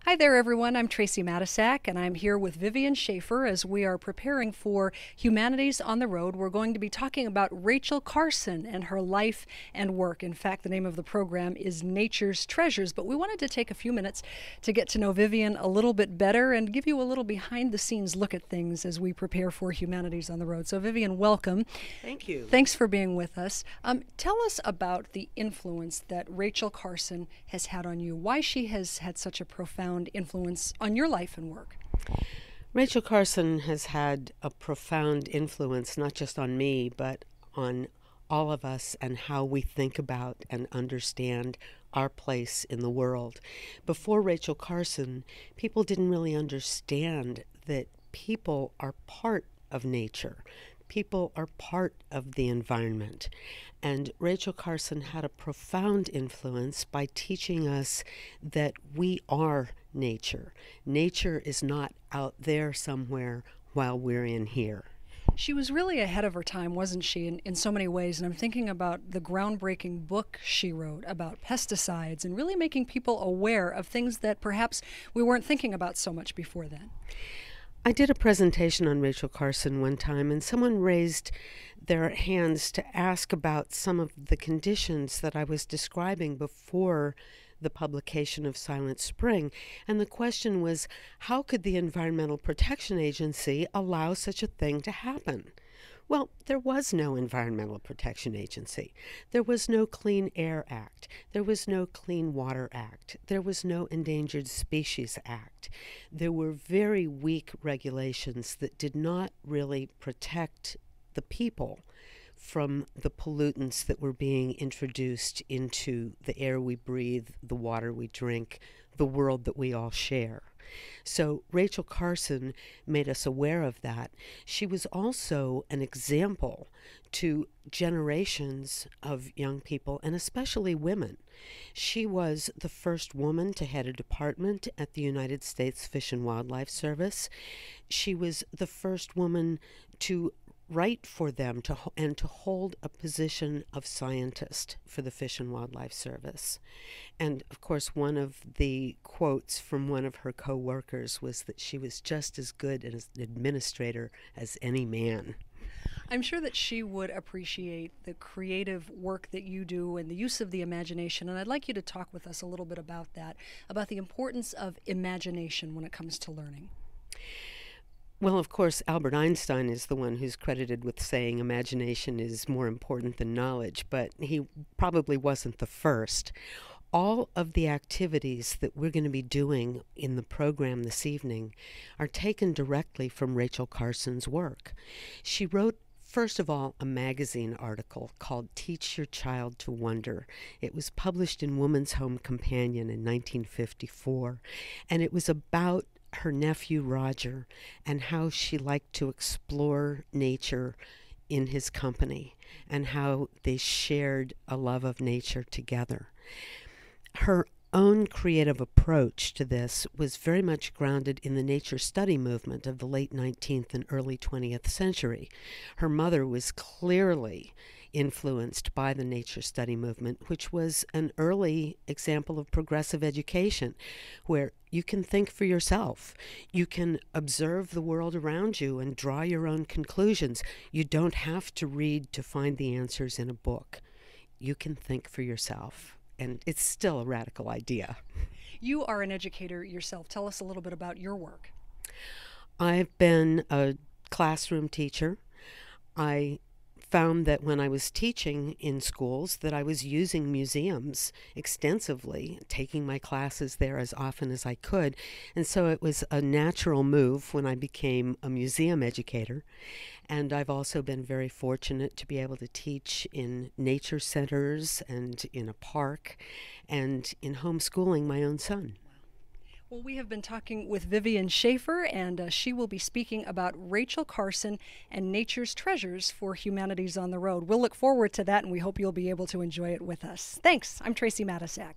Hi there, everyone. I'm Tracy Matisak, and I'm here with Vivienne Shaffer as we are preparing for Humanities on the Road. We're going to be talking about Rachel Carson and her life and work. In fact, the name of the program is Nature's Treasures, but we wanted to take a few minutes to get to know Vivienne a little bit better and give you a little behind-the-scenes look at things as we prepare for Humanities on the Road. So, Vivienne, welcome. Thank you. Thanks for being with us. Tell us about the influence that Rachel Carson has had on you, why she has had such a profound influence on your life and work. Rachel Carson has had a profound influence not just on me, but on all of us and how we think about and understand our place in the world. Before Rachel Carson, people didn't really understand that people are part of nature. People are part of the environment. And Rachel Carson had a profound influence by teaching us that we are nature. Nature is not out there somewhere while we're in here. She was really ahead of her time, wasn't she, in so many ways? And I'm thinking about the groundbreaking book she wrote about pesticides and really making people aware of things that perhaps we weren't thinking about so much before then. I did a presentation on Rachel Carson one time, and someone raised their hands to ask about some of the conditions that I was describing before the publication of Silent Spring. And the question was, how could the Environmental Protection Agency allow such a thing to happen? Well, there was no Environmental Protection Agency. There was no Clean Air Act. There was no Clean Water Act. There was no Endangered Species Act. There were very weak regulations that did not really protect the people from the pollutants that were being introduced into the air we breathe, the water we drink, the world that we all share. So Rachel Carson made us aware of that. She was also an example to generations of young people, and especially women. She was the first woman to head a department at the United States Fish and Wildlife Service. She was the first woman to write for them and to hold a position of scientist for the Fish and Wildlife Service. And of course, one of the quotes from one of her co-workers was that she was just as good as an administrator as any man. I'm sure that she would appreciate the creative work that you do and the use of the imagination. And I'd like you to talk with us a little bit about that, about the importance of imagination when it comes to learning. Well, of course, Albert Einstein is the one who's credited with saying imagination is more important than knowledge, but he probably wasn't the first. All of the activities that we're going to be doing in the program this evening are taken directly from Rachel Carson's work. She wrote, first of all, a magazine article called Teach Your Child to Wonder. It was published in Woman's Home Companion in 1954, and it was about her nephew Roger and how she liked to explore nature in his company and how they shared a love of nature together. Her own creative approach to this was very much grounded in the nature study movement of the late 19th and early 20th century. Her mother was clearly influenced by the nature study movement, which was an early example of progressive education, where you can think for yourself. You can observe the world around you and draw your own conclusions. You don't have to read to find the answers in a book. You can think for yourself. And it's still a radical idea. You are an educator yourself. Tell us a little bit about your work. I've been a classroom teacher. I found that when I was teaching in schools that I was using museums extensively, taking my classes there as often as I could. And so it was a natural move when I became a museum educator. And I've also been very fortunate to be able to teach in nature centers and in a park and in homeschooling my own son. Well, we have been talking with Vivienne Shaffer, and she will be speaking about Rachel Carson and Nature's Treasures for Humanities on the Road. We'll look forward to that, and we hope you'll be able to enjoy it with us. Thanks. I'm Tracy Matisak.